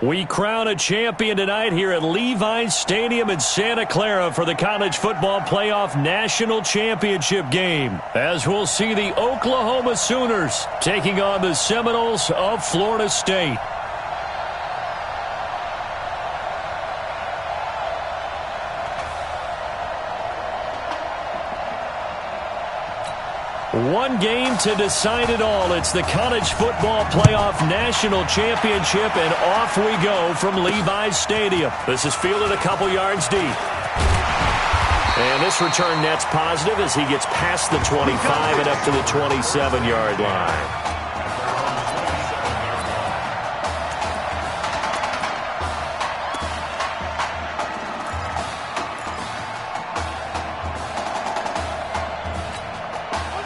We crown a champion tonight here at Levi's Stadium in Santa Clara for the College Football Playoff National Championship game, as we'll see the Oklahoma Sooners taking on the Seminoles of Florida State. One game to decide it all. It's the College Football Playoff National Championship, and off we go from Levi's Stadium. This is fielded a couple yards deep. And this return net's positive as he gets past the 25 and up to the 27-yard line.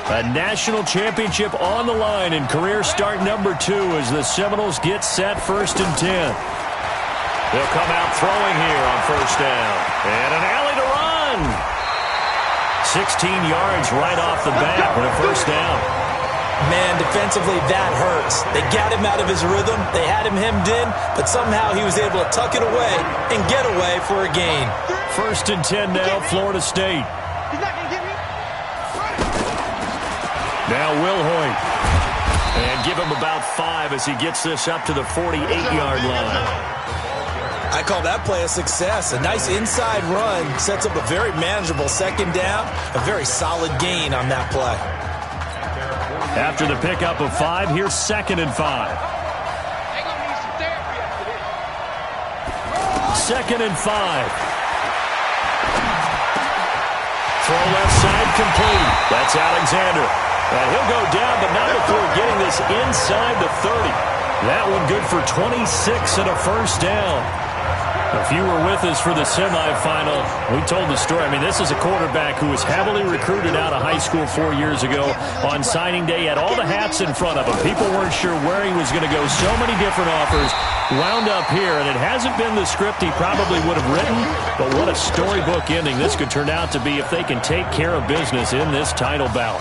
A national championship on the line in career start number 2 as the Seminoles get set 1st and 10. They'll come out throwing here on 1st down. And an alley to run. 16 yards right off the bat with a 1st down. Man, defensively, that hurts. They got him out of his rhythm. They had him hemmed in, but somehow he was able to tuck it away and get away for a gain. 1st and 10 now, Florida State. Now Will Hoyt. And give him about 5 as he gets this up to the 48-yard line. I call that play a success. A nice inside run sets up a very manageable 2nd down. A very solid gain on that play. After the pickup of 5, here's 2nd and 5. 2nd and 5. Throw left side complete. That's Alexander. And he'll go down, but not before getting this inside the 30. That one good for 26 and a 1st down. If you were with us for the semifinal, we told the story. I mean, this is a quarterback who was heavily recruited out of high school 4 years ago. On signing day, he had all the hats in front of him. People weren't sure where he was going to go. So many different offers. Wound up here, and it hasn't been the script he probably would have written, but what a storybook ending this could turn out to be if they can take care of business in this title bout.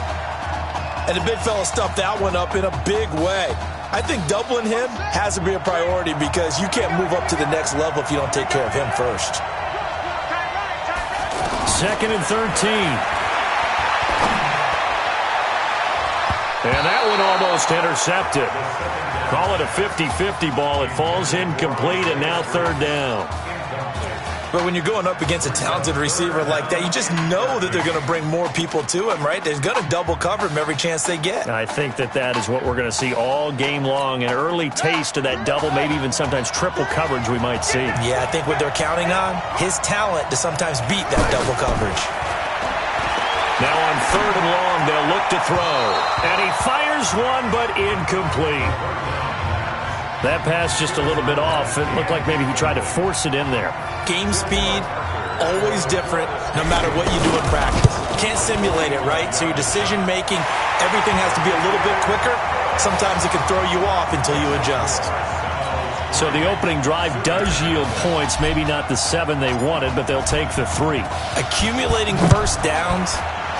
And the big fella stuffed that one up in a big way. I think doubling him has to be a priority because you can't move up to the next level if you don't take care of him first. 2nd and 13. And that one almost intercepted. Call it a 50-50 ball. It falls incomplete, and now 3rd down. But when you're going up against a talented receiver like that, you just know that they're going to bring more people to him, right? They're going to double cover him every chance they get. I think that is what we're going to see all game long, an early taste of that double, maybe even sometimes triple coverage we might see. Yeah, I think what they're counting on, his talent to sometimes beat that double coverage. Now on 3rd and long, they'll look to throw. And he fires one, but incomplete. That pass just a little bit off. It looked like maybe he tried to force it in there. Game speed, always different, no matter what you do in practice. You can't simulate it, right? So your decision-making, everything has to be a little bit quicker. Sometimes it can throw you off until you adjust. So the opening drive does yield points, maybe not the 7 they wanted, but they'll take the 3. Accumulating 1st downs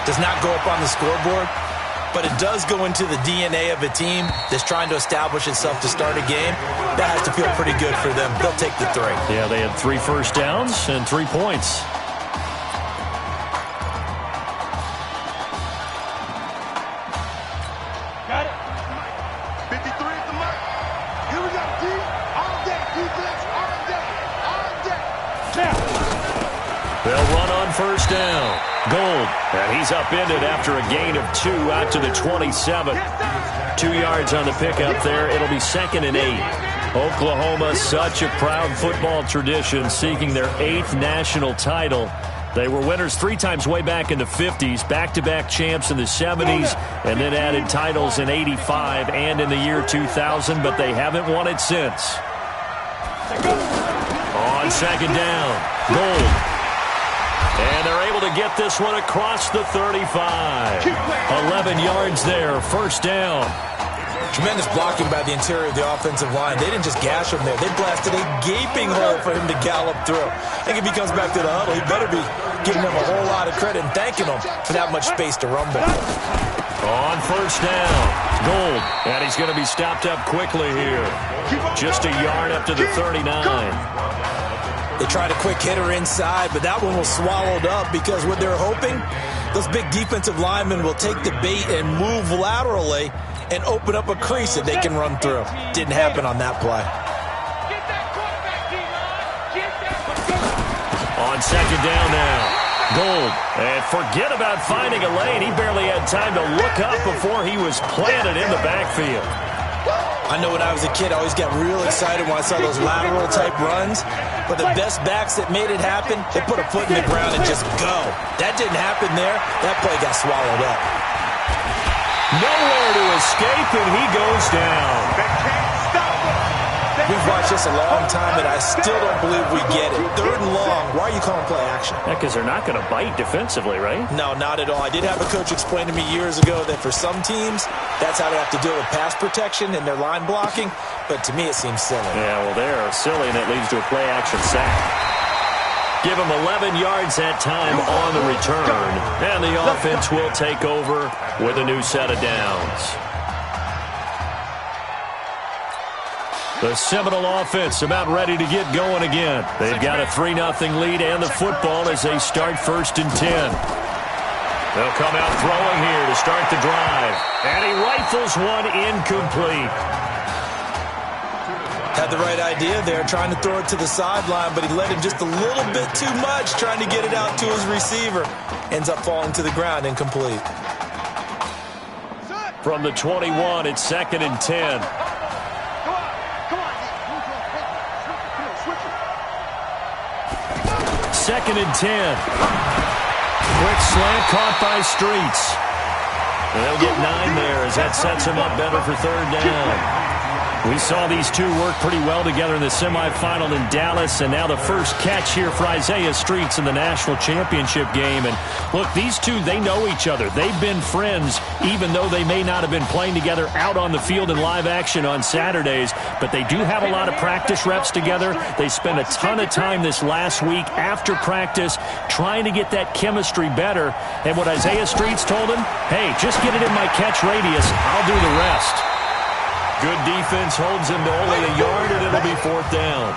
does not go up on the scoreboard, but it does go into the DNA of a team that's trying to establish itself to start a game. That has to feel pretty good for them. They'll take the 3. Yeah, they had 3 first downs and 3 points. Got it. 53 at the mark. Here we go. D, all day. Defense, all day. All day. Now. They'll run on 1st down. Gold, and he's upended after a gain of 2 out to the 27. 2 yards on the pickup there. It'll be 2nd and 8. Oklahoma, such a proud football tradition, seeking their 8th national title. They were winners 3 times way back in the 50s, back-to-back champs in the 70s, and then added titles in 85 and in the year 2000, but they haven't won it since. On 2nd down, Gold. And they're able to get this one across the 35. 11 yards there, 1st down. Tremendous blocking by the interior of the offensive line. They didn't just gash him there. They blasted a gaping hole for him to gallop through. I think if he comes back to the huddle, he better be giving them a whole lot of credit and thanking them for that much space to rumble. On first down, Gold. And he's going to be stopped up quickly here. Just a yard up to the 39. They tried a quick hitter inside, but that one was swallowed up because what they're hoping, those big defensive linemen will take the bait and move laterally and open up a crease that they can run through. Didn't happen on that play. On second down now. Gold. And forget about finding a lane. He barely had time to look up before he was planted in the backfield. I know when I was a kid, I always got real excited when I saw those lateral-type runs. But the best backs that made it happen, they put a foot in the ground and just go. That didn't happen there. That play got swallowed up. Nowhere to escape, and he goes down. They can't stop him. We've watched this a long time, and I still don't believe we get it. Third and long, why are you calling play action? Yeah, because they're not going to bite defensively, right? No, not at all. I did have a coach explain to me years ago that for some teams, that's how they have to deal with pass protection and their line blocking. But to me, it seems silly. Yeah, well, they're silly, and it leads to a play-action sack. Give him 11 yards that time on the return. And the offense will take over with a new set of downs. The Seminole offense about ready to get going again. They've got a 3-0 lead and the football as they start first and 10. They'll come out throwing here to start the drive. And he rifles one incomplete. Had the right idea there, trying to throw it to the sideline, but he let him just a little bit too much, trying to get it out to his receiver. Ends up falling to the ground, incomplete. From the 21, it's second and 10. Second and 10. Quick slant caught by Streets. And they'll get 9 there as that sets him up better for third down. We saw these two work pretty well together in the semifinal in Dallas, and now the first catch here for Isaiah Streets in the national championship game. And look, these two, they know each other. They've been friends, even though they may not have been playing together out on the field in live action on Saturdays. But they do have a lot of practice reps together. They spent a ton of time this last week after practice trying to get that chemistry better. And what Isaiah Streets told him, hey, just get it in my catch radius. I'll do the rest. Good defense holds him to only a yard, and it'll be fourth down.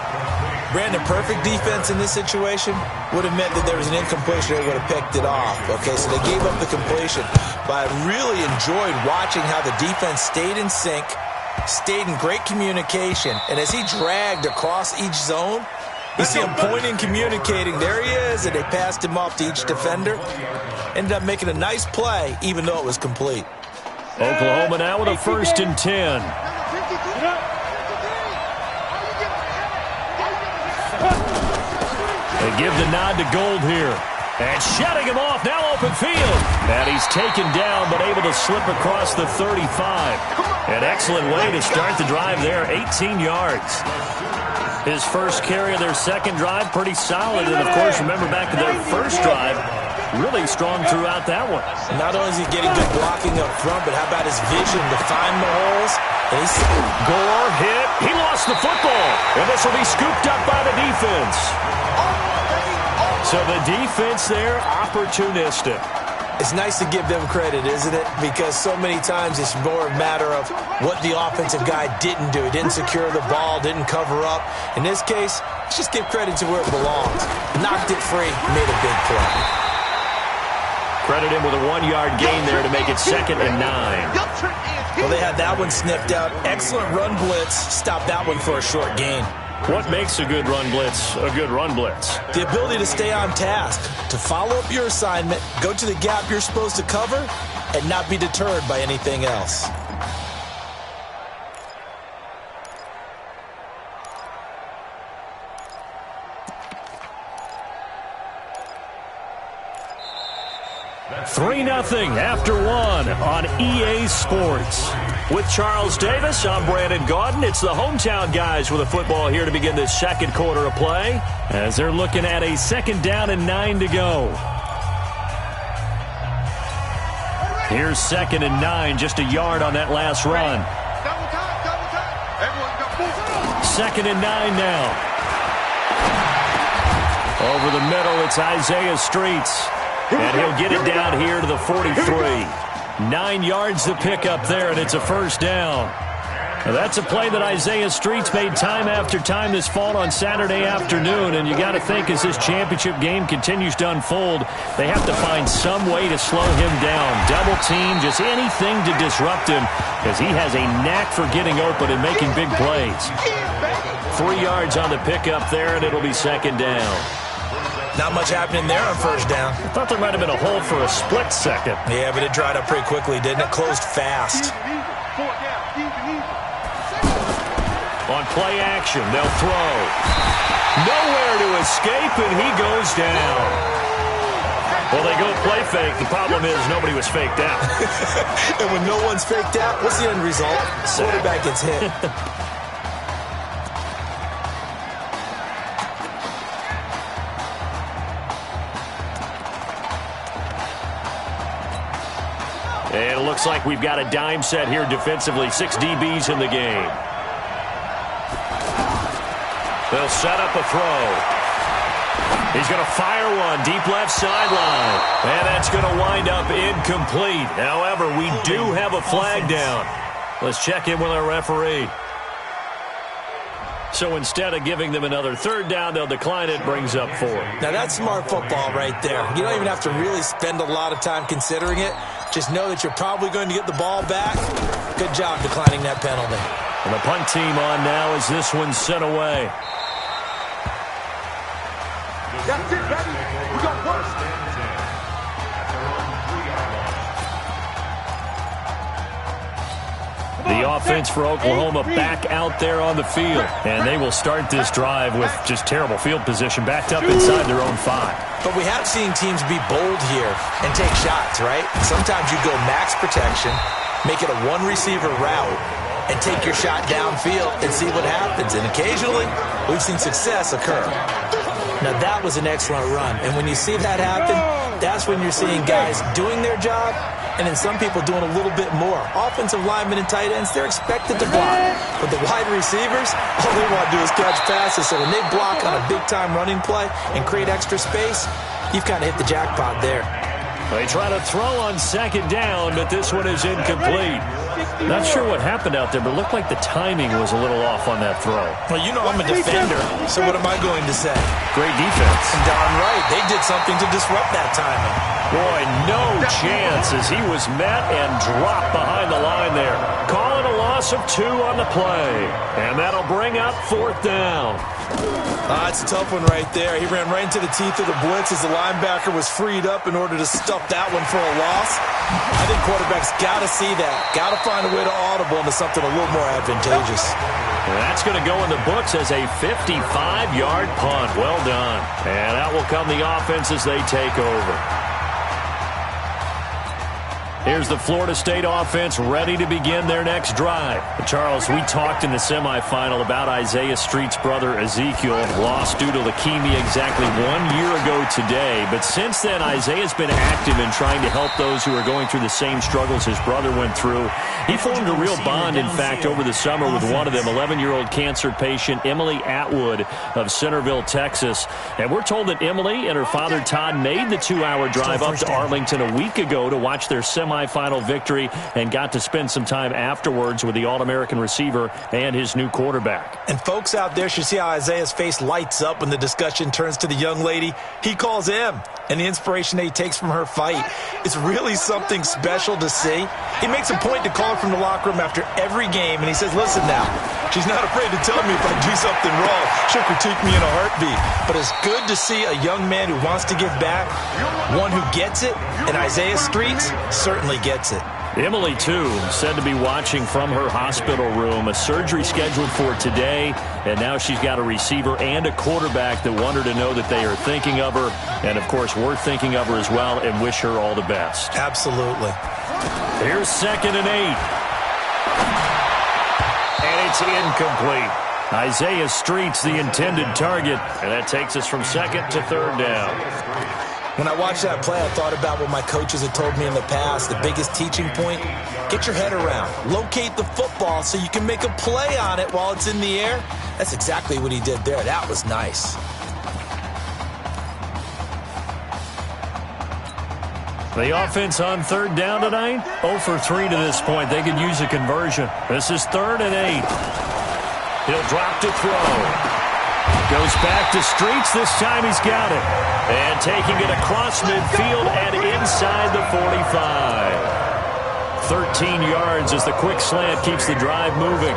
Brandon, perfect defense in this situation would have meant that there was an incompletion. They would have picked it off. Okay, so they gave up the completion. But I really enjoyed watching how the defense stayed in sync, stayed in great communication, and as he dragged across each zone, you see him pointing, communicating. There he is, and they passed him off to each defender. Ended up making a nice play, even though it was complete. Oklahoma now with a first and 10. They give the nod to Gold here. And shutting him off, now open field. And he's taken down, but able to slip across the 35. An excellent way to start the drive there, 18 yards. His first carry of their second drive, pretty solid. And, of course, remember back to their first drive, really strong throughout that one. Not only is he getting good blocking up front, but how about his vision to find the holes? Gore hit. He lost the football. And this will be scooped up by the defense. So the defense there, opportunistic. It's nice to give them credit, isn't it? Because so many times it's more a matter of what the offensive guy didn't do. He didn't secure the ball, didn't cover up. In this case, let's just give credit to where it belongs. Knocked it free, made a big play. Credit him with a 1-yard gain there to make it second and 9. Well, they had that one sniffed out. Excellent run blitz. Stopped that one for a short gain. What makes a good run blitz a good run blitz? The ability to stay on task, to follow up your assignment, go to the gap you're supposed to cover, and not be deterred by anything else. Three 3-0 after one on EA Sports. With Charles Davis, I'm Brandon Gaudin. It's the hometown guys with the football here to begin this second quarter of play as they're looking at a second down and 9 to go. Here's second and 9, just a yard on that last run. Second and 9 now. Over the middle, it's Isaiah Streets. And he'll get it down here to the 43. 9 yards to pick up there, and it's a first down. Now, that's a play that Isaiah Streets made time after time this fall on Saturday afternoon, and you got to think as this championship game continues to unfold, they have to find some way to slow him down. Double team, just anything to disrupt him, because he has a knack for getting open and making big plays. 3 yards on the pickup there, and it'll be second down. Not much happening there on first down. I thought there might have been a hole for a split second. Yeah, but it dried up pretty quickly, didn't it? Closed fast. On play action, they'll throw. Nowhere to escape, and he goes down. Well, they go play fake. The problem is nobody was faked out. And when no one's faked out, what's the end result? Quarterback gets hit. And it looks like we've got a dime set here defensively. 6 DBs in the game. They'll set up a throw. He's going to fire one deep left sideline. And that's going to wind up incomplete. However, we do have a flag down. Let's check in with our referee. So instead of giving them another third down, they'll decline it, brings up 4. Now that's smart football right there. You don't even have to really spend a lot of time considering it. Just know that you're probably going to get the ball back. Good job declining that penalty. And the punt team on now as this one's sent away. That's it, baby. We got worse. The offense for Oklahoma back out there on the field. And they will start this drive with just terrible field position backed up inside their own 5. But we have seen teams be bold here and take shots, right? Sometimes you go max protection, make it a one-receiver route, and take your shot downfield and see what happens. And occasionally, we've seen success occur. Now, that was an excellent run. And when you see that happen, that's when you're seeing guys doing their job and then some people doing a little bit more. Offensive linemen and tight ends, they're expected to block. But the wide receivers, all they want to do is catch passes. So when they block on a big-time running play and create extra space, you've kind of hit the jackpot there. They try to throw on second down, but this one is incomplete. Not sure what happened out there, but it looked like the timing was a little off on that throw. Well, you know I'm a defender, so what am I going to say? Great defense. Darn right. They did something to disrupt that timing. Boy, no chance as he was met and dropped behind the line there. Calling a loss of 2 on the play. And that'll bring up 4th down. It's a tough one right there. He ran right into the teeth of the blitz as the linebacker was freed up in order to stuff that one for a loss. I think quarterbacks got to see that. Got to find a way to audible into something a little more advantageous. And that's going to go in the books as a 55-yard punt. Well done. And out will come the offense as they take over. Here's the Florida State offense ready to begin their next drive. Charles, we talked in the semifinal about Isaiah Street's brother Ezekiel, lost due to leukemia exactly 1 year ago today. But since then, Isaiah's been active in trying to help those who are going through the same struggles his brother went through. He formed a real bond, in fact, over the summer with one of them, 11-year-old cancer patient Emily Atwood of Centerville, Texas. And we're told that Emily and her father Todd made the 2-hour drive up to Arlington a week ago to watch their semifinal victory and got to spend some time afterwards with the All-American receiver and his new quarterback. And folks out there should see how Isaiah's face lights up when the discussion turns to the young lady he calls him and the inspiration that he takes from her fight. It's really something special to see. He makes a point to call her from the locker room after every game, and he says, listen now, she's not afraid to tell me if I do something wrong. She'll critique me in a heartbeat. But it's good to see a young man who wants to give back, one who gets it, and Isaiah Streets certainly gets it. Emily, too, said to be watching from her hospital room. A surgery scheduled for today, and now she's got a receiver and a quarterback that want her to know that they are thinking of her, and, of course, we're thinking of her as well and wish her all the best. Absolutely. Here's 2nd and 8. And it's incomplete. Isaiah Streets, the intended target, and that takes us from 2nd to 3rd down. When I watched that play, I thought about what my coaches had told me in the past. The biggest teaching point, get your head around. Locate the football so you can make a play on it while it's in the air. That's exactly what he did there. That was nice. The offense on third down tonight, 0 for 3 to this point. They could use a conversion. This is 3rd and 8. He'll drop to throw. Goes back to Streets. This time he's got it. And taking it across midfield and inside the 45. 13 yards as the quick slant keeps the drive moving.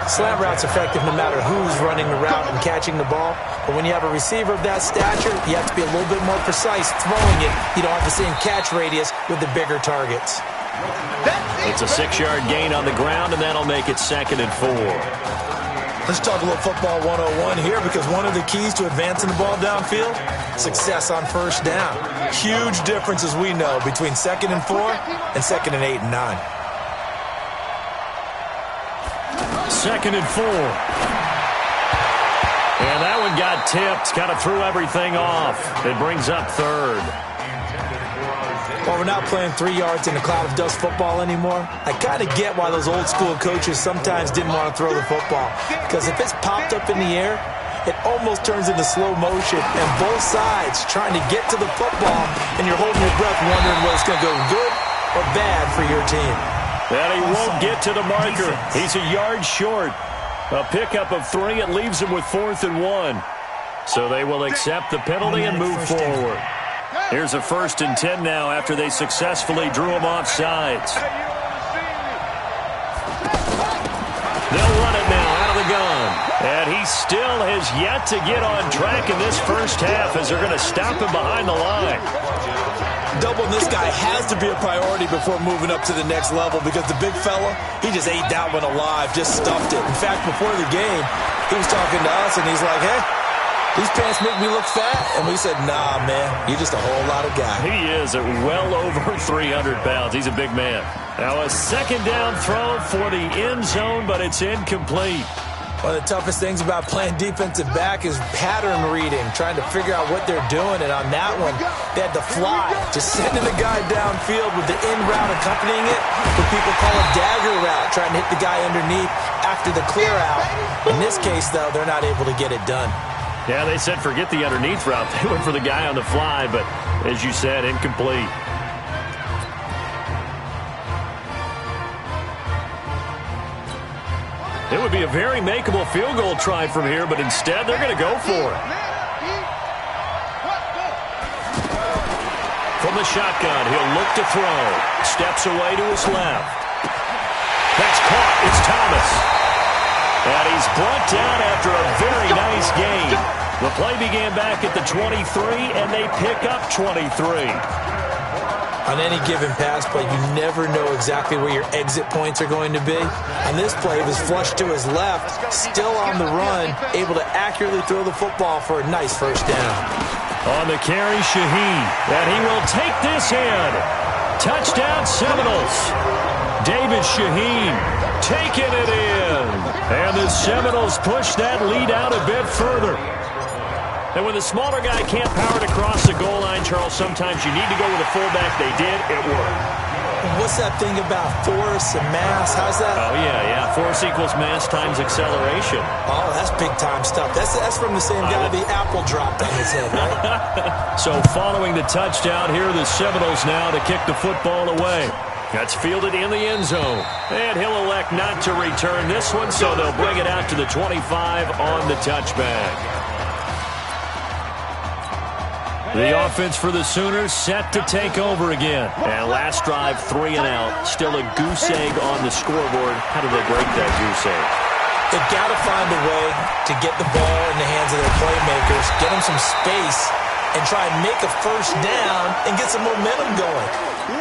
Slant route's effective no matter who's running the route and catching the ball. But when you have a receiver of that stature, you have to be a little bit more precise throwing it. You don't have the same catch radius with the bigger targets. It's a 6-yard gain on the ground, and that'll make it 2nd and 4. Let's talk a little football 101 here, because one of the keys to advancing the ball downfield, success on first down. Huge difference, as we know, between 2nd and 4 and 2nd and 8 and 9. 2nd and 4. And that one got tipped. Kind of threw everything off. It brings up 3rd. Well, we're not playing 3 yards in a cloud of dust football anymore. I kind of get why those old school coaches sometimes didn't want to throw the football. Because if it's popped up in the air, it almost turns into slow motion. And both sides trying to get to the football, and you're holding your breath wondering whether it's going to go good or bad for your team. And he won't get to the marker. He's a yard short. A pickup of 3. It leaves him with 4th and 1. So they will accept the penalty and move forward. Here's a 1st and 10 now after they successfully drew him off sides. They'll run it now out of the gun. And he still has yet to get on track in this first half as they're going to stop him behind the line. Doubling this guy has to be a priority before moving up to the next level, because the big fella, he just ate that one alive, just stuffed it. In fact, before the game, he was talking to us, and he's like, hey, these pants make me look fat. And we said, nah, man, you're just a whole lot of guy. He is at well over 300 pounds. He's a big man. Now a 2nd down throw for the end zone, but it's incomplete. One of the toughest things about playing defensive back is pattern reading, trying to figure out what they're doing. And on that one, they had to fly, just sending the guy downfield with the in route accompanying it. What people call a dagger route, trying to hit the guy underneath after the clear out. In this case, though, they're not able to get it done. Yeah, they said forget the underneath route. They went for the guy on the fly, but as you said, incomplete. It would be a very makeable field goal try from here, but instead they're going to go for it. From the shotgun, he'll look to throw. Steps away to his left. That's caught. It's Thomas. And he's brought down after a very nice gain. The play began back at the 23, and they pick up 23. On any given pass play, you never know exactly where your exit points are going to be. On this play, it was flushed to his left, still on the run, able to accurately throw the football for a nice first down. On the carry, Shaheen, and he will take this in. Touchdown, Seminoles. David Shaheen taking it in. And the Seminoles push that lead out a bit further. And when the smaller guy can't power it across the goal line, Charles, sometimes you need to go with a fullback. They did. It worked. What's that thing about force and mass? How's that? Oh, yeah. Force equals mass times acceleration. Oh, that's big-time stuff. That's from the same guy the apple dropped on his head, right? So following the touchdown, here are the Seminoles now to kick the football away. That's fielded in the end zone. And he'll elect not to return this one, so they'll bring it out to the 25 on the touchback. The offense for the Sooners set to take over again. And last drive, 3 and out. Still a goose egg on the scoreboard. How do they break that goose egg? They've got to find a way to get the ball in the hands of their playmakers, get them some space, and try and make a first down and get some momentum going.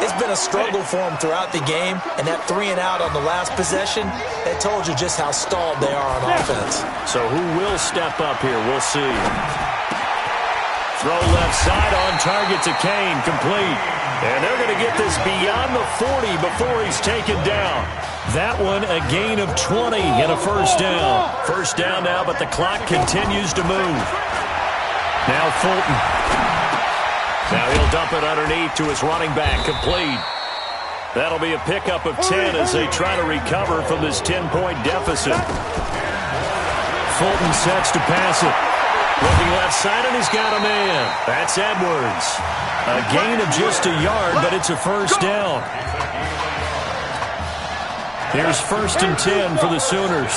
It's been a struggle for them throughout the game, and that 3 and out on the last possession, that told you just how stalled they are on offense. So who will step up here? We'll see. Throw left side on target to Kane, complete. And they're going to get this beyond the 40 before he's taken down. That one a gain of 20 and a first down. First down now, but the clock continues to move. Now Fulton. Now he'll dump it underneath to his running back, complete. That'll be a pickup of 10 as they try to recover from this 10-point deficit. Fulton sets to pass it. Looking left side, and he's got a man. That's Edwards. A gain of just a yard, but it's a first down. Here's 1st and 10 for the Sooners.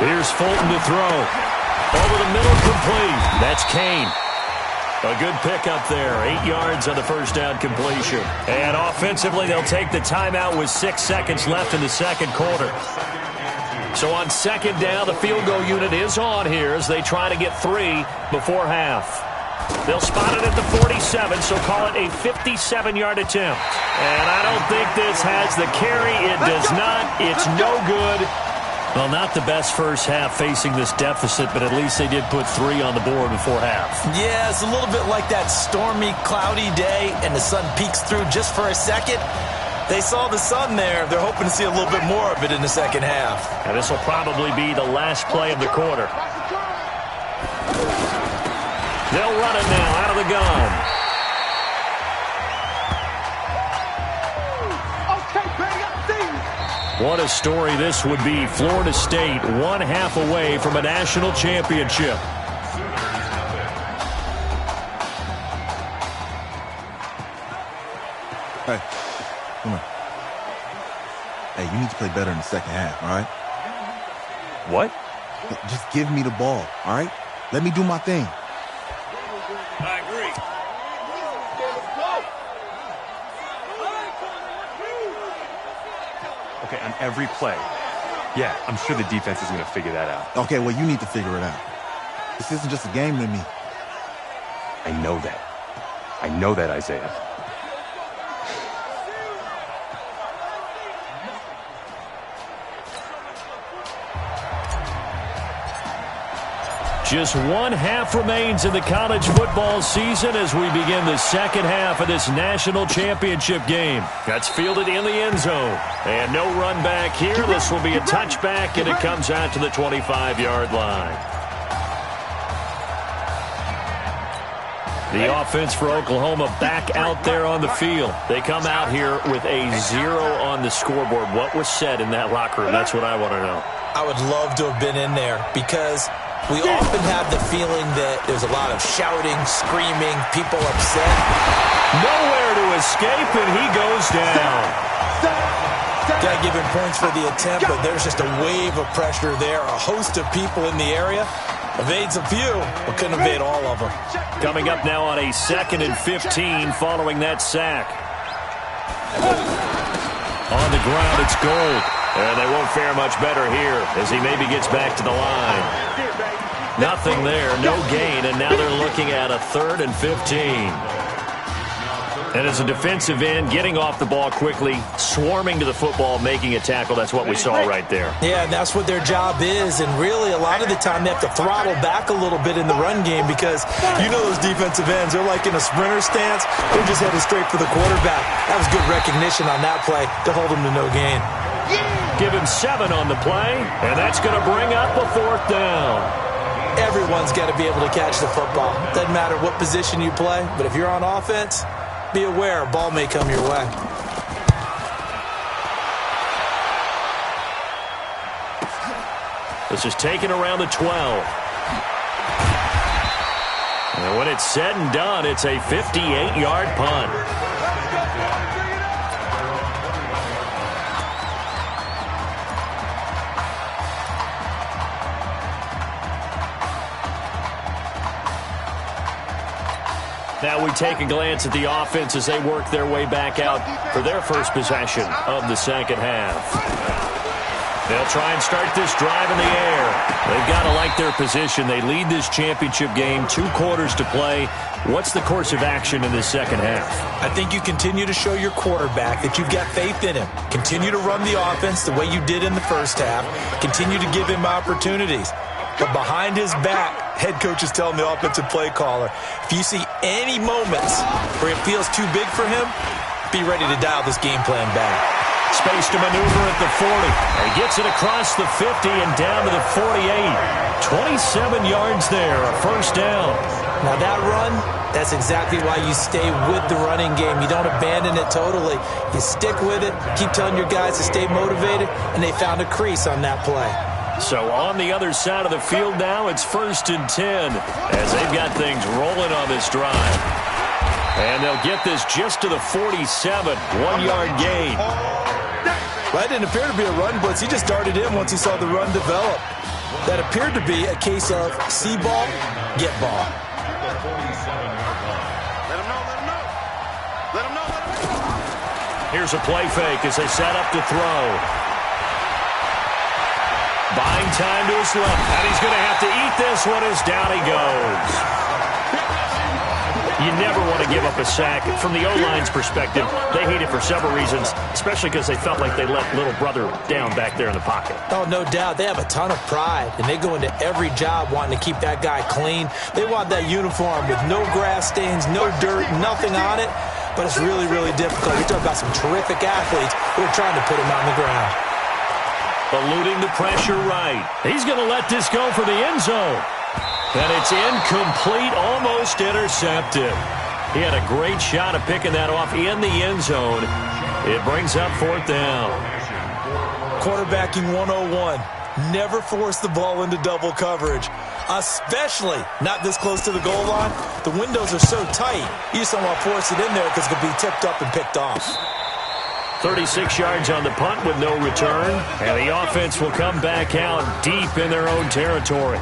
Here's Fulton to throw. Over the middle, complete. That's Kane. A good pickup there. 8 yards on the first down completion. And offensively, they'll take the timeout with 6 seconds left in the second quarter. So on second down, the field goal unit is on here as they try to get 3 before half. They'll spot it at the 47, so call it a 57-yard attempt. And I don't think this has the carry. It does not. It's no good. Well, not the best first half facing this deficit, but at least they did put 3 on the board before half. Yeah, it's a little bit like that stormy, cloudy day, and the sun peeks through just for a second. They saw the sun there. They're hoping to see a little bit more of it in the second half. And this will probably be the last play of the quarter. They'll run it now out of the gun. What a story this would be. Florida State 1 half away from a national championship. Hey, come on. Hey, you need to play better in the second half, all right? What? Just give me the ball, all right? Let me do my thing. I agree. Okay, on every play. Yeah, I'm sure the defense is going to figure that out. Okay, well, you need to figure it out. This isn't just a game to me. I know that. I know that, Isaiah. Just 1 half remains in the college football season as we begin the second half of this national championship game. That's fielded in the end zone. And no run back here. This will be a touchback, and it comes out to the 25-yard line. The offense for Oklahoma back out there on the field. They come out here with a 0 on the scoreboard. What was said in that locker room? That's what I want to know. I would love to have been in there because we often have the feeling that there's a lot of shouting, screaming, people upset. Nowhere to escape, and he goes down. Got to give him points for the attempt, but there's just a wave of pressure there. A host of people in the area. Evades a few, but couldn't evade all of them. Coming up now on a 2nd and 15 following that sack. On the ground, it's Gold. And they won't fare much better here as he maybe gets back to the line. Nothing there, no gain, and now they're looking at a 3rd and 15. And as a defensive end, getting off the ball quickly, swarming to the football, making a tackle, that's what we saw right there. Yeah, and that's what their job is, and really a lot of the time they have to throttle back a little bit in the run game because you know those defensive ends, they're like in a sprinter stance, they're just headed straight for the quarterback. That was good recognition on that play to hold him to no gain. Give him 7 on the play, and that's going to bring up a 4th down. Everyone's got to be able to catch the football. Doesn't matter what position you play, but if you're on offense, be aware a ball may come your way. This is taken around the 12. And when it's said and done, it's a 58-yard punt. Now we take a glance at the offense as they work their way back out for their first possession of the second half. They'll try and start this drive in the air. They've got to like their position. They lead this championship game, 2 quarters to play. What's the course of action in this second half? I think you continue to show your quarterback that you've got faith in him. Continue to run the offense the way you did in the first half. Continue to give him opportunities. But behind his back, head coach is telling the offensive play caller, if you see any moments where it feels too big for him, be ready to dial this game plan back. Space to maneuver at the 40. He gets it across the 50 and down to the 48. 27 yards there, a first down. Now that run, that's exactly why you stay with the running game. You don't abandon it totally. You stick with it, keep telling your guys to stay motivated, and they found a crease on that play. So on the other side of the field now, it's 1st and 10 as they've got things rolling on this drive. And they'll get this just to the 47, 1-yard gain. Well, that didn't appear to be a run blitz. He just darted in once he saw the run develop. That appeared to be a case of see ball, get ball. Let him know, let him know. Let him know, let him know. Here's a play fake as they set up to throw. Buying time to his left, and he's going to have to eat this one as down he goes. You never want to give up a sack. From the O-line's perspective, they hate it for several reasons, especially because they felt like they let little brother down back there in the pocket. Oh, no doubt. They have a ton of pride, and they go into every job wanting to keep that guy clean. They want that uniform with no grass stains, no dirt, nothing on it, but it's really, really difficult. You're talking about some terrific athletes who are trying to put him on the ground. Eluding the pressure right. He's going to let this go for the end zone. And it's incomplete, almost intercepted. He had a great shot at picking that off in the end zone. It brings up 4th down. Quarterbacking 101. Never force the ball into double coverage, especially not this close to the goal line. The windows are so tight, you just don't want to force it in there because it could be tipped up and picked off. 36 yards on the punt with no return, and the offense will come back out deep in their own territory.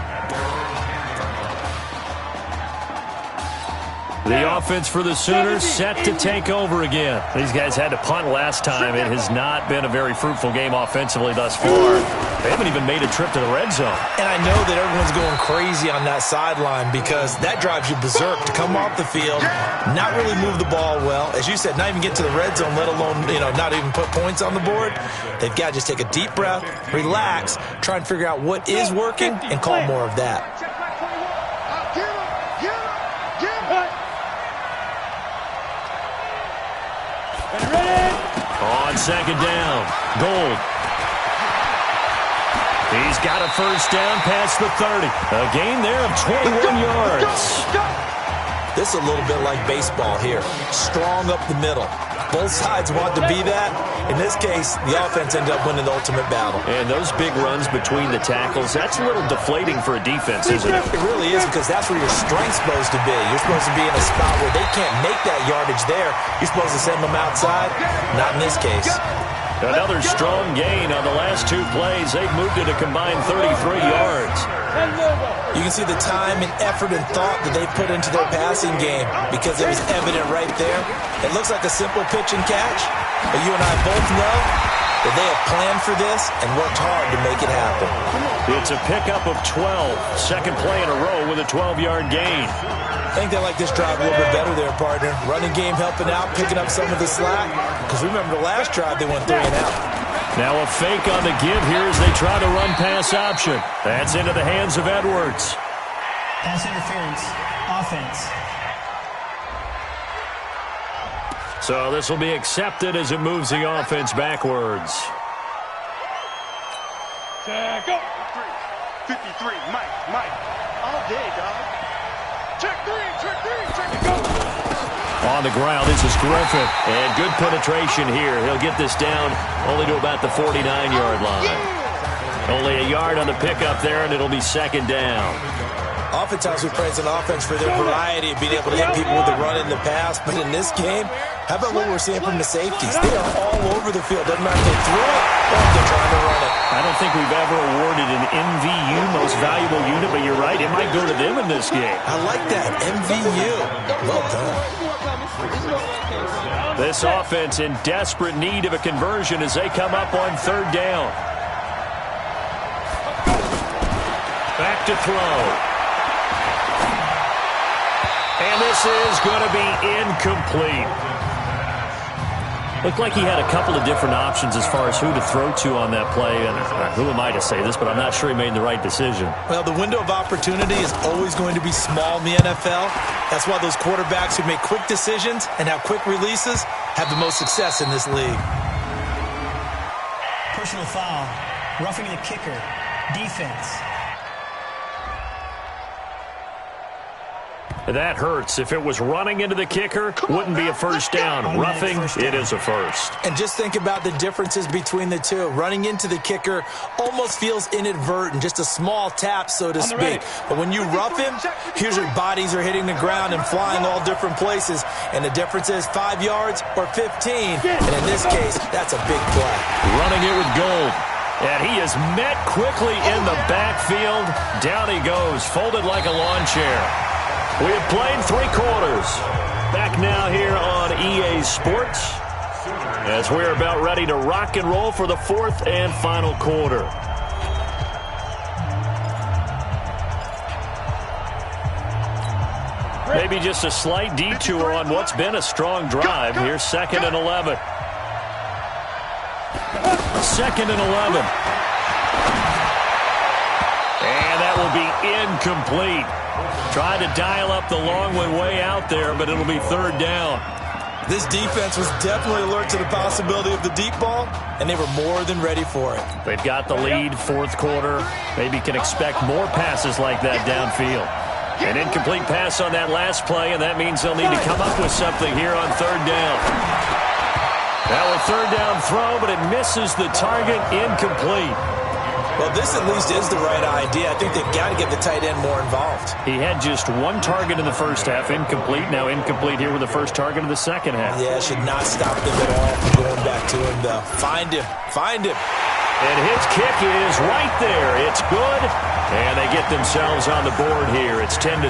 The offense for the Sooners set to take over again. These guys had to punt last time. It has not been a very fruitful game offensively thus far. They haven't even made a trip to the red zone. And I know that everyone's going crazy on that sideline because that drives you berserk to come off the field, not really move the ball well. As you said, not even get to the red zone, let alone, not even put points on the board. They've got to just take a deep breath, relax, try and figure out what is working, and call more of that. On 2nd down, Gold. He's got a 1st down past the 30. A gain there of 21 yards. This is a little bit like baseball here. Strong up the middle. Both sides want to be that. In this case, the offense ended up winning the ultimate battle. And those big runs between the tackles, that's a little deflating for a defense, isn't it? It really is because that's where your strength's supposed to be. You're supposed to be in a spot where they can't make that yardage there. You're supposed to send them outside. Not in this case. Another strong gain on the last 2 plays. They've moved it a combined 33 yards. You can see the time and effort and thought that they put into their passing game because it was evident right there. It looks like a simple pitch and catch, but you and I both know that they have planned for this and worked hard to make it happen. It's a pickup of 12. Second play in a row with a 12-yard gain. I think they like this drive a little bit better there, partner. Running game helping out, picking up some of the slack. Because remember the last drive, they went 3 and out. Now a fake on the give here as they try to run pass option. That's into the hands of Edwards. Pass interference. Offense. So this will be accepted as it moves the offense backwards. Go. 53, Mike. All day, dog. Check 3, check it, go. On the ground, this is Griffin. And good penetration here. He'll get this down only to about the 49-yard line. Only a yard on the pickup there, and it'll be 2nd down. Oftentimes we praise an offense for their variety of being able to hit people with the run in the pass. But in this game, how about what we're seeing from the safeties? They are all over the field. Doesn't matter if they throw it or if they're trying to run it. I don't think we've ever awarded an MVU, most valuable unit, but you're right. It might go to them in this game. I like that. MVU. Well done. This offense in desperate need of a conversion as they come up on 3rd down. Back to throw. And this is going to be incomplete. Looked like he had a couple of different options as far as who to throw to on that play. And who am I to say this, but I'm not sure he made the right decision. Well, the window of opportunity is always going to be small in the NFL. That's why those quarterbacks who make quick decisions and have quick releases have the most success in this league. Personal foul. Roughing the kicker. Defense. That hurts. If it was running into the kicker, wouldn't be a first down. Roughing, it is a first. And just think about the differences between the two. Running into the kicker almost feels inadvertent, just a small tap, so to speak. But when you rough him, here's your bodies are hitting the ground and flying all different places. And the difference is 5 yards or 15. And in this case, that's a big play. Running it with Gold. And he is met quickly in the backfield. Down he goes, folded like a lawn chair. We have played 3 quarters. Back now here on EA Sports as we're about ready to rock and roll for the 4th and final quarter. Maybe just a slight detour on what's been a strong drive. Here's 2nd and 11. 2nd and 11. And that will be incomplete. Tried to dial up the long way out there, but it'll be 3rd down. This defense was definitely alert to the possibility of the deep ball, and they were more than ready for it. They've got the lead, 4th quarter. Maybe can expect more passes like that downfield. An incomplete pass on that last play, and that means they'll need to come up with something here on 3rd down. Now a 3rd down throw, but it misses the target, incomplete. Well, this at least is the right idea. I think they've got to get the tight end more involved. He had just 1 target in the first half, incomplete. Now incomplete here with the first target of the second half. Yeah, should not stop them at all from going back to him, though. Find him. Find him. And his kick is right there. It's good. And they get themselves on the board here. It's 10-3.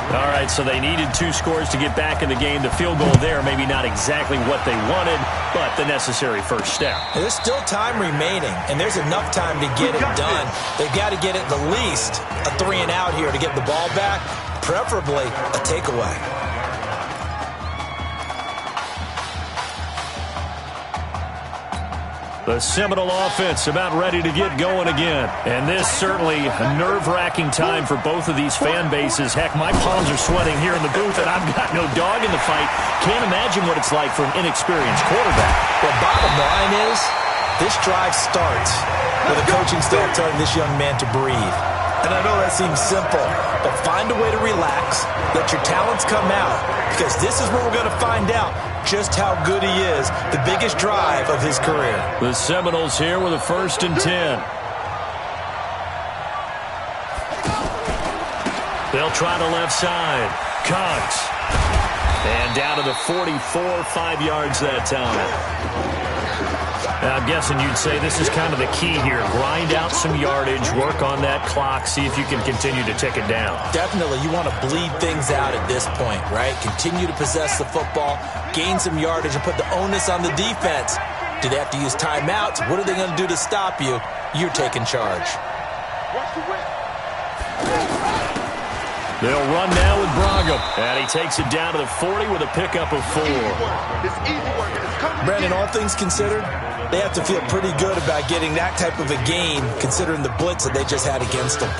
All right, so they needed 2 scores to get back in the game. The field goal there, maybe not exactly what they wanted, but the necessary first step. There's still time remaining, and there's enough time to get it done. They've got to get at the least a 3 and out here to get the ball back, preferably a takeaway. The Seminole offense about ready to get going again. And this certainly a nerve-wracking time for both of these fan bases. Heck, my palms are sweating here in the booth, and I've got no dog in the fight. Can't imagine what it's like for an inexperienced quarterback. The bottom line is, this drive starts with a coaching staff telling this young man to breathe. And I know that seems simple, but find a way to relax, let your talents come out, because this is where we're going to find out just how good he is, the biggest drive of his career. The Seminoles here with a 1st and 10. They'll try the left side. Cox. And down to the 44, 5 yards that time. Now, I'm guessing you'd say this is kind of the key here. Grind out some yardage, work on that clock, see if you can continue to tick it down. Definitely. You want to bleed things out at this point, right? Continue to possess the football, gain some yardage, and put the onus on the defense. Do they have to use timeouts? What are they going to do to stop you? You're taking charge. They'll run now with Braga. And he takes it down to the 40 with a pickup of 4. Brandon, all things considered, they have to feel pretty good about getting that type of a gain, considering the blitz that they just had against them.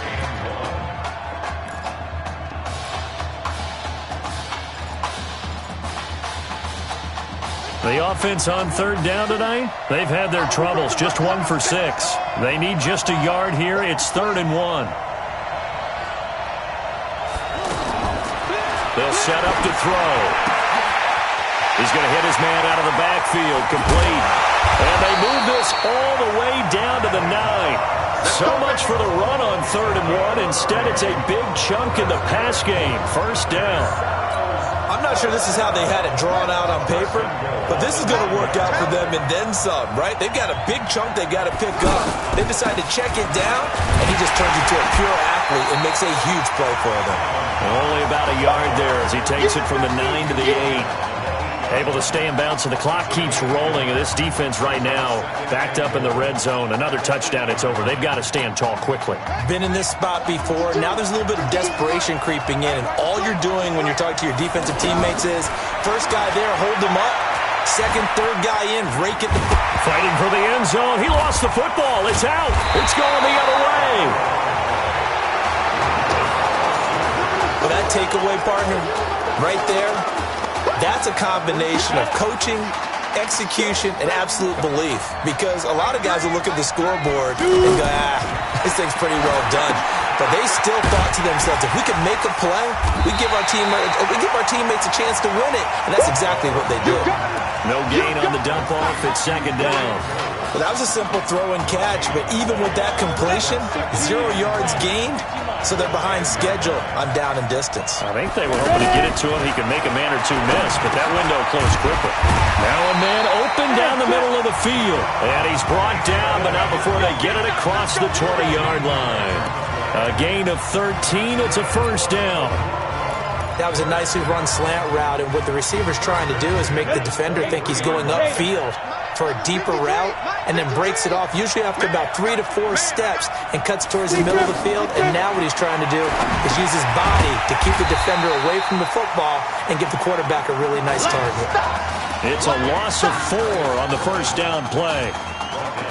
The offense on 3rd down tonight, they've had their troubles. Just 1 for 6. They need just a yard here. It's 3rd and 1. They'll set up to throw. He's going to hit his man out of the backfield, complete. And they move this all the way down to the 9. So much for the run on 3rd and 1. Instead, it's a big chunk in the pass game. 1st down. I'm not sure this is how they had it drawn out on paper, but this is going to work out for them and then some, right? They've got a big chunk they've got to pick up. They decide to check it down, and he just turns into a pure athlete and makes a huge play for them. Only about a yard there as he takes it from the 9 to the 8. Able to stay in bounds, so the clock keeps rolling. And this defense right now backed up in the red zone. Another touchdown, it's over. They've got to stand tall quickly. Been in this spot before. Now there's a little bit of desperation creeping in. And all you're doing when you're talking to your defensive teammates is, first guy there, hold them up. Second, third guy in, rake it. Fighting for the end zone. He lost the football. It's out. It's going the other way. Well, that takeaway, partner, right there, that's a combination of coaching, execution, and absolute belief. Because a lot of guys will look at the scoreboard and go, this thing's pretty well done. but they still thought to themselves, if we can make a play, we give our teammates a chance to win it, and that's exactly what they did. No gain on the dump off at second down. Well, that was a simple throw and catch, but even with that completion, 0 yards gained, so they're behind schedule on down and distance. I think they were hoping to get it to him. He could make a man or two miss, but that window closed quickly. Now a man open down the middle of the field. And he's brought down, but not before they get it across the 20-yard line. A gain of 13. It's a first down. That was a nicely run slant route, and what the receiver's trying to do is make the defender think he's going upfield for a deeper route, and then breaks it off, usually after about 3 to 4 steps, and cuts towards the middle of the field. And now what he's trying to do is use his body to keep the defender away from the football and give the quarterback a really nice target. It's a loss of 4 on the first down play.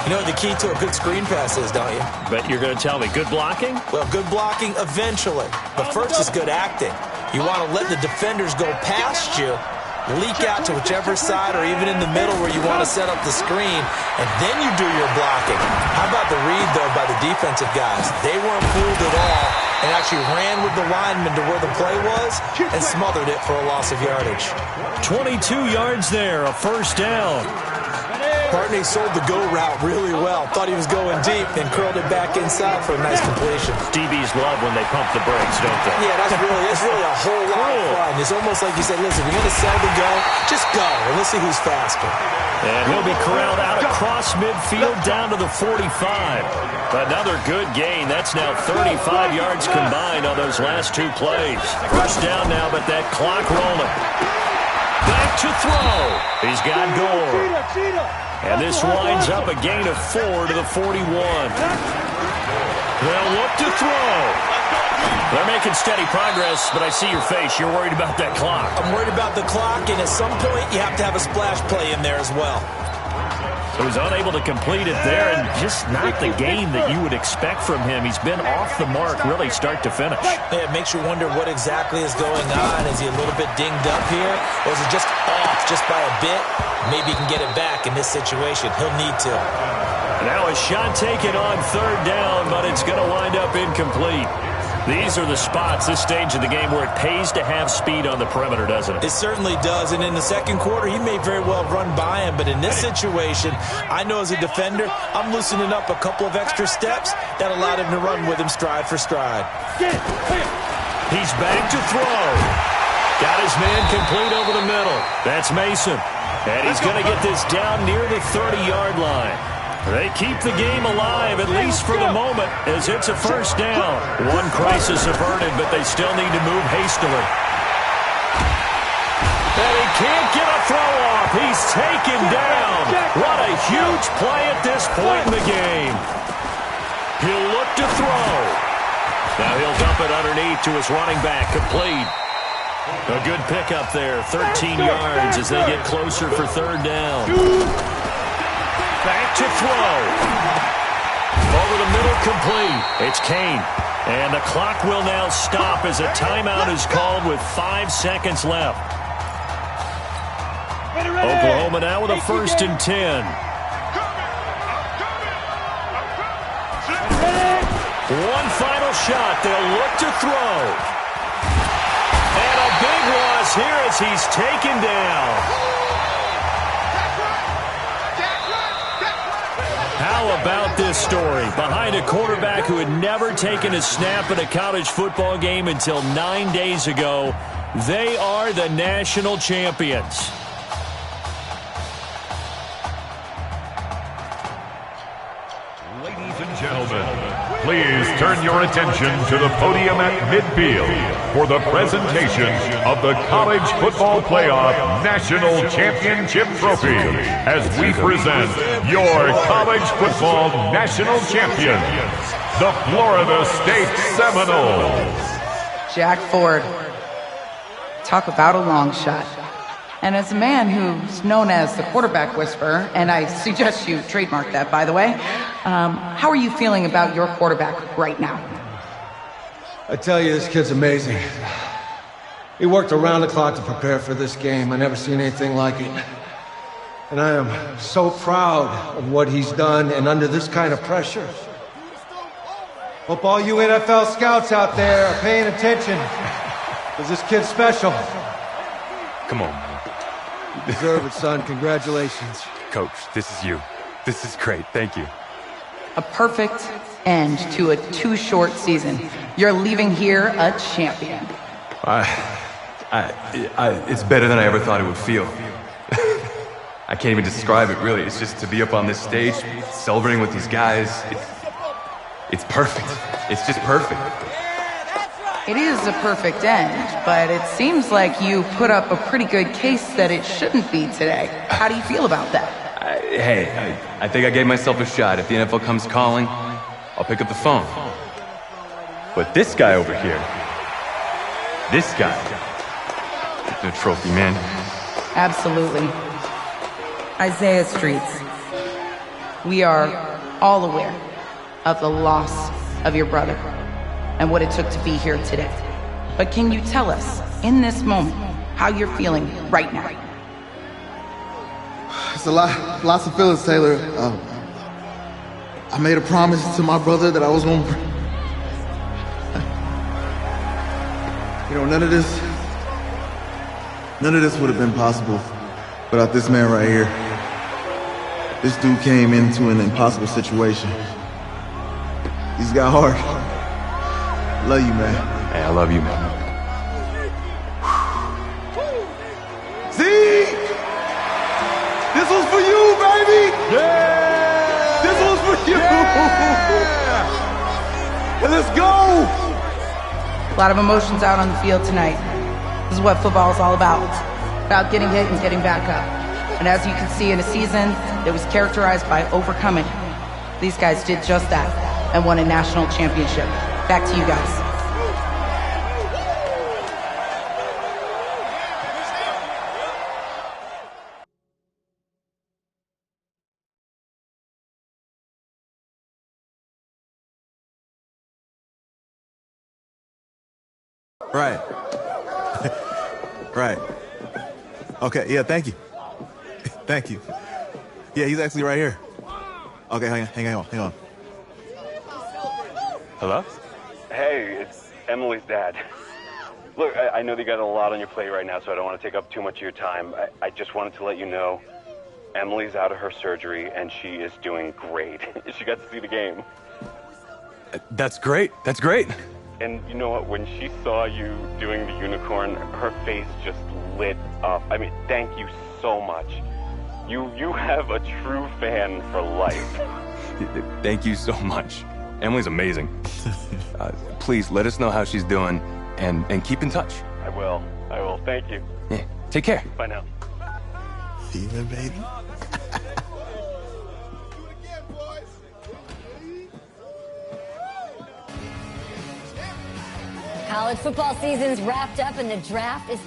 You know what the key to a good screen pass is, don't you? Bet you're going to tell me. Good blocking? Well, good blocking eventually, but first is good acting. You want to let the defenders go past you, leak out to whichever side or even in the middle where you want to set up the screen, and then you do your blocking. How about the read, though, by the defensive guys? They weren't fooled at all and actually ran with the lineman to where the play was and smothered it for a loss of yardage. 22 yards there, a first down. Partney sold the go route really well. Thought he was going deep, then curled it back inside for a nice completion. DBs love when they pump the brakes, don't they? Yeah, that's really a whole lot of fun. It's almost like you said, listen, if you're going to sell the go, just go, and let's see who's faster. And he'll be corralled out across midfield down to the 45. Another good gain. That's now 35 yards combined on those last 2 plays. First down now, but that clock rolling. Back to throw. He's got Gore. And this winds up a gain of 4 to the 41. They'll look to throw. They're making steady progress, but I see your face. You're worried about that clock. I'm worried about the clock, and at some point, you have to have a splash play in there as well. So he's unable to complete it there, and just not the game that you would expect from him. He's been off the mark, really, start to finish. Yeah, it makes you wonder what exactly is going on. Is he a little bit dinged up here, or is it just off just by a bit? Maybe he can get it back in this situation. He'll need to. Now a shot taken on third down, but it's going to wind up incomplete. These are the spots, this stage of the game, where it pays to have speed on the perimeter, doesn't it? It certainly does, and in the second quarter, he may very well run by him, but in this situation, I know as a defender, I'm loosening up a couple of extra steps that allowed him to run with him stride for stride. He's back to throw. Got his man complete over the middle. That's Mason. And he's going to get this down near the 30-yard line. They keep the game alive, at least for the moment, as it's a first down. One crisis averted, but they still need to move hastily. And he can't get a throw off. He's taken down. What a huge play at this point in the game. He'll look to throw. Now he'll dump it underneath to his running back, complete. A good pickup there, 13 yards as they get closer for third down. Back to throw. Over the middle, complete. It's Kane. And the clock will now stop as a timeout is called with 5 seconds left. Oklahoma now with a 1st and 10. One final shot. They'll look to throw. And a big loss here as he's taken down. How about this story? Behind a quarterback who had never taken a snap in a college football game until 9 days ago, they are the national champions. Ladies and gentlemen, please turn your attention to the podium at midfield for the presentation of the College Football Playoff National Championship Trophy as we present your college football national champions, the Florida State Seminoles. Jack Ford. Talk about a long shot. And as a man who's known as the quarterback whisperer, and I suggest you trademark that, by the way, how are you feeling about your quarterback right now? I tell you, this kid's amazing. He worked around the clock to prepare for this game. I never seen anything like it. And I am so proud of what he's done, and under this kind of pressure, Hope all you NFL scouts out there are paying attention. Because this kid's special. Come on, man. You deserve it, son. Congratulations. Coach, this is you. This is great. Thank you. A perfect end to a too short season. You're leaving here a champion. It's better than I ever thought it would feel. I can't even describe it, really. It's just to be up on this stage, celebrating with these guys. It's perfect. It's just perfect. It is a perfect end, but it seems like you put up a pretty good case that it shouldn't be today. How do you feel about that? I think I gave myself a shot. If the NFL comes calling, I'll pick up the phone. But this guy over here, this guy, the trophy, man. Absolutely. Isaiah Streets, we are all aware of the loss of your brother and what it took to be here today. But can you tell us, in this moment, how you're feeling right now? It's lots of feelings, Taylor. I made a promise to my brother that I was going to... You know, none of this would have been possible without this man right here. This dude came into an impossible situation. He's got heart. Love you, man. Hey, I love you, man. Zeke! This one's for you, baby! Yeah! This one's for you! Yeah! And let's go! A lot of emotions out on the field tonight. This is what football is all about. About getting hit and getting back up. And as you can see, in a season that was characterized by overcoming, these guys did just that and won a national championship. Back to you guys. Right. Right. Okay, yeah, thank you. Thank you. Yeah, he's actually right here. Okay, hang on. Hello? Hey, it's Emily's dad. Look, I know that you got a lot on your plate right now, so I don't want to take up too much of your time. I just wanted to let you know Emily's out of her surgery, and she is doing great. She got to see the game. That's great. That's great. And you know what? When she saw you doing the unicorn, her face just lit up. I mean, thank you so much. You have a true fan for life. Thank you so much. Emily's amazing. Please let us know how she's doing and keep in touch. I will. Thank you. Yeah. Take care. Bye now. Even, baby. College football season's wrapped up and the draft is